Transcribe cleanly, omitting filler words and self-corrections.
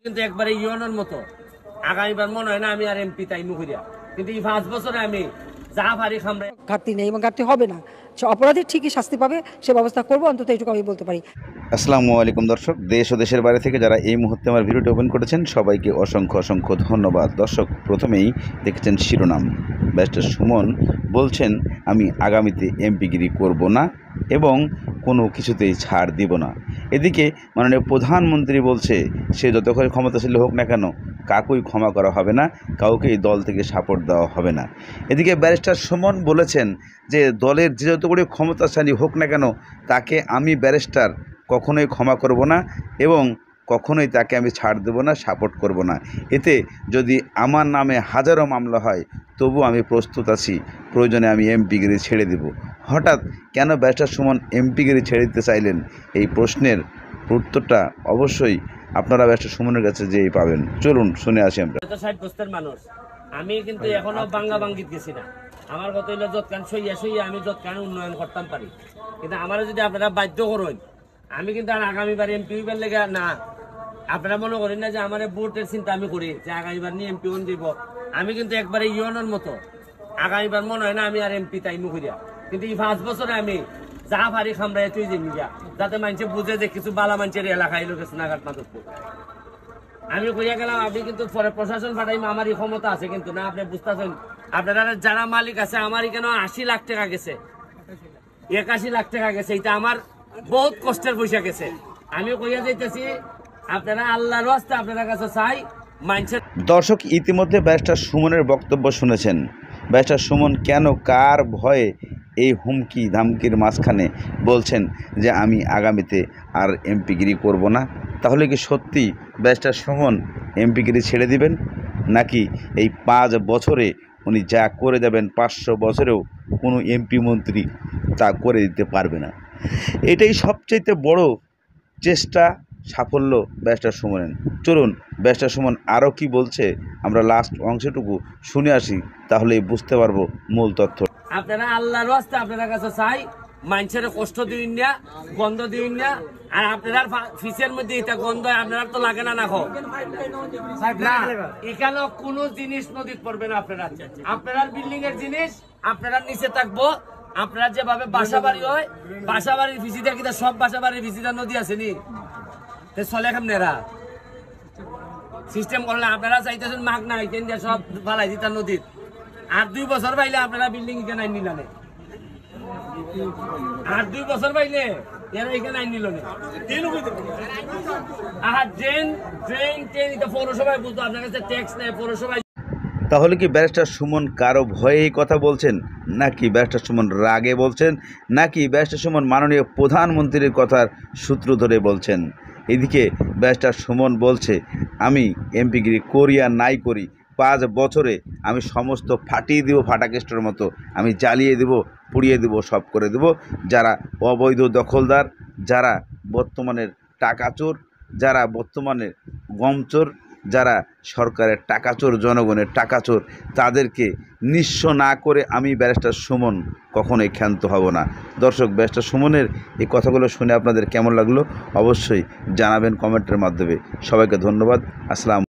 কিন্তু একবারে ইউনের মতো আগামীবার মনে হয় না আমি আর এমপি তাই মুখরিয়া, কিন্তু এই 5 বছরে আমি যা পারি খামড়াই। ঘাটতি নেই এবং ঘাটতি হবে না। অপরাধী ঠিকই শাস্তি পাবে, সে ব্যবস্থা করবো, অন্তত এইটুকু আমি বলতে পারি। আসসালামু আলাইকুম দর্শক, দেশ ও দেশের বাইরে থেকে যারা এই মুহূর্তে আমার ভিডিওটি ওপেন করেছেন সবাইকে অসংখ্য অসংখ্য ধন্যবাদ। দর্শক, প্রথমেই দেখেছেন শিরোনাম। ব্যারিস্টার সুমন বলছেন আমি আগামীতে এমপিগিরি করব না এবং কোনো কিছুতেই ছাড় দিব না। এদিকে মাননীয় প্রধানমন্ত্রী বলছে সে যতক্ষণ ক্ষমতাশীল হোক না কেন কাউকেই ক্ষমা করা হবে না, কাউকে এই দল থেকে সাপোর্ট দেওয়া হবে না। এদিকে ব্যারিস্টার সুমন বলেছেন যে দলের যে যতগুলি ক্ষমতাশালী হোক না কেন তাকে আমি ব্যারিস্টার কখনোই ক্ষমা করব না এবং কখনোই তাকে আমি ছাড় দেব না, সাপোর্ট করব না। এতে যদি আমার নামে হাজারো মামলা হয় তবু আমি প্রস্তুত আছি, প্রয়োজনে আমি এমপিগিরি ছেড়ে দেব। হঠাৎ কেন ব্যারিস্টার সুমন এমপিগিরি ছেড়ে দিতে চাইলেন, এই প্রশ্নের উত্তরটা অবশ্যই আপনারা ব্যারিস্টার সুমনের কাছে যেই পাবেন। চলুন শুনে আসি আমরা। 60 বছরের মানুষ আমি, কিন্তু এখনো বাঙ্গা বাঙ্গিত গেছি না। আমার কথা হইলো যৎকান সইয়া সইয়া আমি যৎকান উন্নয়ন করতাম পারি, কিন্তু আমার যদি আপনারা বাধ্য করেন আমি কিন্তু আর আগামীবার এমপি হইবার লেগে না। আপনারা মনে করেন না যে আমার ভোটের চিন্তা আমি করি যে আগামীবার নিয়ে এমপি দিব। আমি কিন্তু একবারে ইউনের মতো আগামীবার মনে হয় না আমি আর এমপি তাই মুখরিয়া, কিন্তু এই 5 বছরে আমি যা পারি খামড়াই তুই যে মিডিয়া, যাতে মানুষে বুঝে যে কিছু বালা মানুষের এলাকায় লোক সোনাঘাট মাধবপুর আমি কইয়া গেলাম। আপনি কিন্তু পরে প্রশাসন পাঠাইম, আমারই ক্ষমতা আছে, কিন্তু না আপনি বুঝতেছেন। আপনারা যারা মালিক আছে আমারই কেন 80 লাখ টাকা গেছে, 81 লাখ টাকা গেছে, এটা আমার বহুত কষ্টের পয়সা গেছে। আমি কইয়া যাইতেছি আপনারা আল্লাহর রাস্তা আপনার কাছে চাই মানুষের। দর্শক, ইতিমধ্যে ব্যারিস্টার সুমনের বক্তব্য শুনেছেন। ব্যারিস্টার সুমন কেন কার ভয়ে এই হুমকি ধামকির মাঝখানে বলছেন যে আমি আগামীতে আর এমপিগিরি করব না। তাহলে কি সত্যি ব্যারিস্টার সুমন এমপিগিরি ছেড়ে দিবেন, নাকি এই 5 বছরে উনি যা করে যাবেন 500 বছরেও কোনো এমপি মন্ত্রী তা করে দিতে পারবে না? এটাই সবচেয়ে বড় চেষ্টা, সাফল্য ব্যারিস্টার সুমনের। চলুন ব্যারিস্টার সুমন আরও কি বলছে আমরা লাস্ট অংশটুকু শুনে আসি, তাহলেই বুঝতে পারবো মূল তথ্য। আপনারা আল্লাহর রাস্তা আপনার কাছে চাই মানুষের কষ্ট দিন না, গন্ধ দিন না। আর আপনার ফিসের মধ্যে এটা গন্ধ আপনার তো লাগে না, না এখানে কোনো জিনিস নদীতে পড়বে না। আপনার বিল্ডিং এর জিনিস আপনারা নিচে থাকবো। আপনারা যেভাবে বাসা বাড়ি হয়, বাসা বাড়ির ভিসিটা কিন্তু সব বাসা বাড়ির ভিসিটা নদী আছে নি চলে কেমনেরা সিস্টেম করলে আপনারা চাইতেছেন মাগ না সব ফালাই দিতা নদীর। আর 2 বছর পাইলে আপনারা বিল্ডিং এখানে আইন নিলেন, আর 2 বছর পাইলে এরা এখানে আইন নিল না। আর ড্রেন পৌরসভায় বুঝতো আপনার কাছে ট্যাক্স নেই পৌরসভায়। তাহলে কি ব্যারিস্টার সুমন কারো ভয়ে এই কথা বলছেন, নাকি ব্যারিস্টার সুমন রাগে বলছেন, নাকি ব্যারিস্টার সুমন মাননীয় প্রধানমন্ত্রীর কথার সূত্র ধরে বলছেন? এদিকে ব্যারিস্টার সুমন বলছে আমি এমপিগিরি করি আর নাই করি 5 বছরে আমি সমস্ত ফাটিয়ে দেবো, ফাটাকেস্টের মতো আমি জ্বালিয়ে দেব, পুড়িয়ে দেব, সব করে দেব। যারা অবৈধ দখলদার, যারা বর্তমানের টাকাচোর, যারা বর্তমানে গমচোর, যারা সরকারের টাকাচোর, জনগণের টাকাচোর, তাদেরকে নিঃস্ব না করে আমি ব্যারিস্টার সুমন কখনোই ক্ষান্ত হব না। দর্শক, ব্যারিস্টার সুমনের এই কথাগুলো শুনে আপনাদের কেমন লাগলো অবশ্যই জানাবেন কমেন্টের মাধ্যমে। সবাইকে ধন্যবাদ। আসসালাম।